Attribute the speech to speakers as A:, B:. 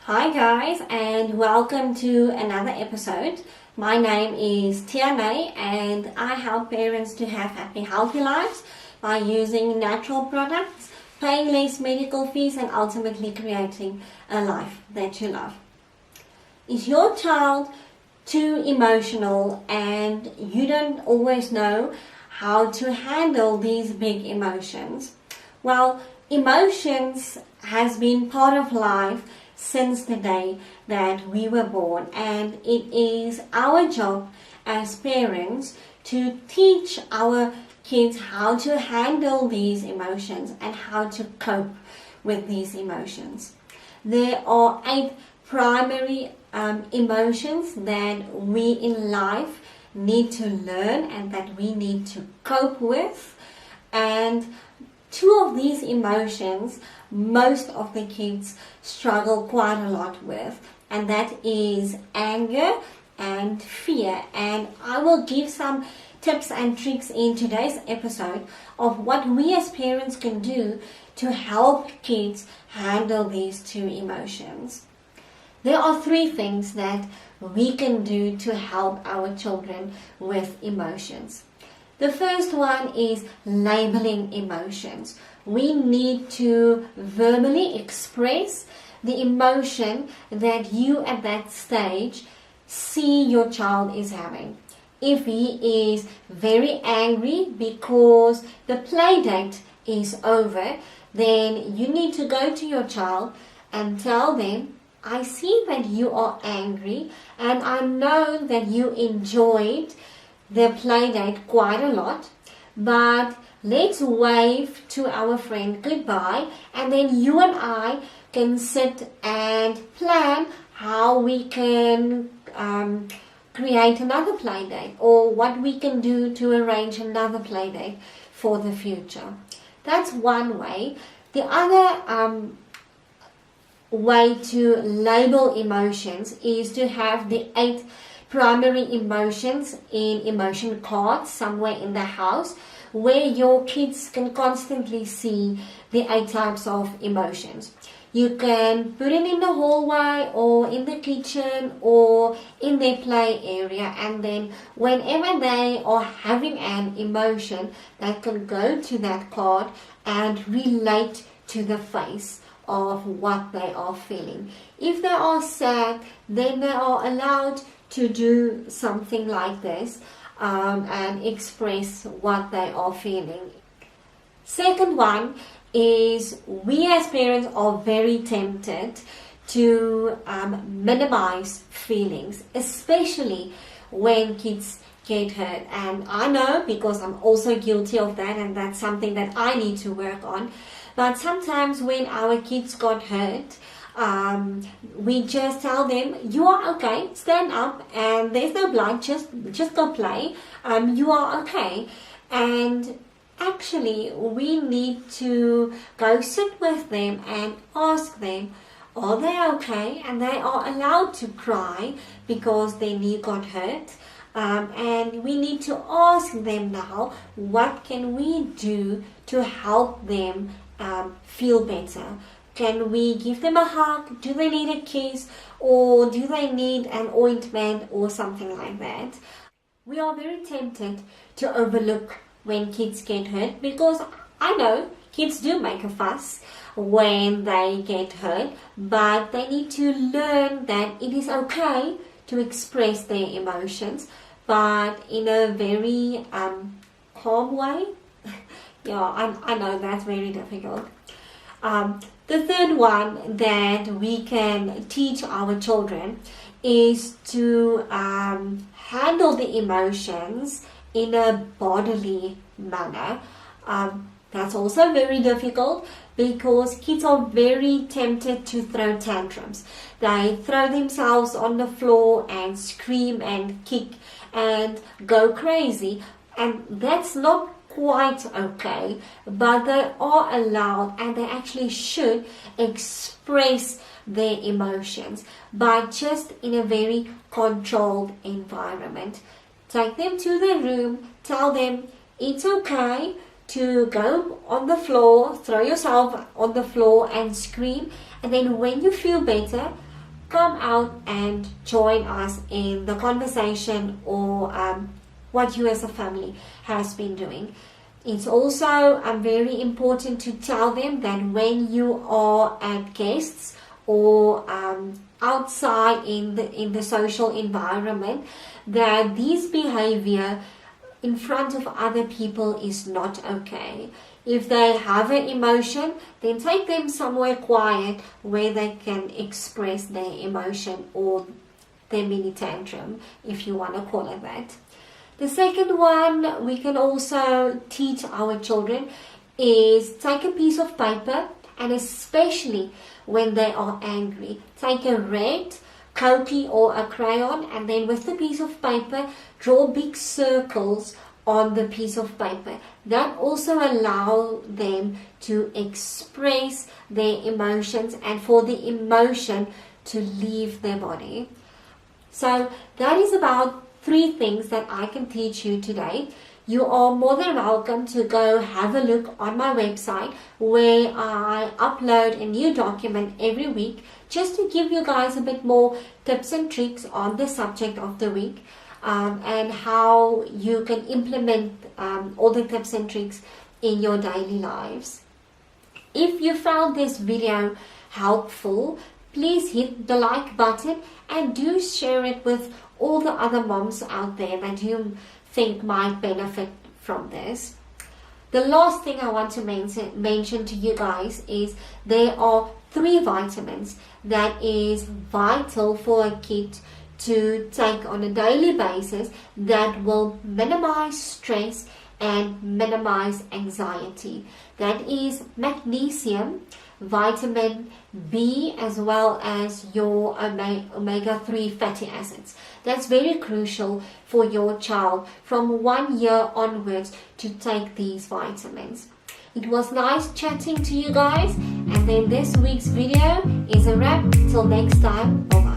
A: Hi guys, and welcome to another episode. My name is Tiana and I help parents to have happy, healthy lives by using natural products, paying less medical fees, and ultimately creating a life that you love. Is your child too emotional and you don't always know how to handle these big emotions? Well, emotions has been part of life since the day that we were born, and it is our job as parents to teach our kids how to handle these emotions and how to cope with these emotions. There are 8 primary emotions that we in life need to learn and that we need to cope with, and 2 of these emotions most of the kids struggle quite a lot with, and that is anger and fear. And I will give some tips and tricks in today's episode of what we as parents can do to help kids handle these 2 emotions. There are 3 things that we can do to help our children with emotions. The first one is labeling emotions. We need to verbally express the emotion that you at that stage see your child is having. If he is very angry because the play date is over, then you need to go to your child and tell them, I see that you are angry and I know that you enjoyed the play date quite a lot, but let's wave to our friend goodbye, and then you and I can sit and plan how we can create another play date, or what we can do to arrange another play date for the future. That's one way. The other way to label emotions is to have the 8 primary emotions in emotion cards somewhere in the house, where your kids can constantly see the 8 types of emotions. You can put it in the hallway or in the kitchen or in their play area, and then whenever they are having an emotion, they can go to that card and relate to the face of what they are feeling. If they are sad, then they are allowed to do something like this and express what they are feeling. Second one is, we as parents are very tempted to minimize feelings, especially when kids get hurt. And I know, because I'm also guilty of that, and that's something that I need to work on. But sometimes when our kids got hurt, we just tell them, you are okay, stand up, and there's no blood, just go play, you are okay. And actually we need to go sit with them and ask them, are they okay? And they are allowed to cry because their knee got hurt. And we need to ask them now, what can we do to help them feel better? Can we give them a hug? Do they need a kiss? Or do they need an ointment or something like that? We are very tempted to overlook when kids get hurt, because I know kids do make a fuss when they get hurt, but they need to learn that it is okay to express their emotions, but in a very calm way. Yeah, I know that's very difficult. The third one that we can teach our children is to handle the emotions in a bodily manner. That's also very difficult because kids are very tempted to throw tantrums. They throw themselves on the floor and scream and kick and go crazy, and that's not quite okay, but they are allowed, and they actually should express their emotions, but just in a very controlled environment. Take them to their room, tell them it's okay to go on the floor, throw yourself on the floor and scream, and then when you feel better, come out and join us in the conversation or what you as a family has been doing. It's also very important to tell them that when you are at guests or outside in the social environment, that this behavior in front of other people is not okay. If they have an emotion, then take them somewhere quiet where they can express their emotion or their mini tantrum, if you want to call it that. The second one we can also teach our children is take a piece of paper, and especially when they are angry, take a red Cokie or a crayon, and then with the piece of paper, draw big circles on the piece of paper. That also allows them to express their emotions and for the emotion to leave their body. So that is about 3 things that I can teach you today. You are more than welcome to go have a look on my website where I upload a new document every week just to give you guys a bit more tips and tricks on the subject of the week and how you can implement all the tips and tricks in your daily lives. If you found this video helpful, please hit the like button and do share it with all the other moms out there that you think might benefit from this. The last thing I want to mention to you guys is there are 3 vitamins that is vital for a kid to take on a daily basis that will minimize stress and minimize anxiety. That is magnesium, vitamin B, as well as your omega-3 fatty acids. That's very crucial for your child from 1 year onwards to take these vitamins. It was nice chatting to you guys, and then this week's video is a wrap. Till next time, bye.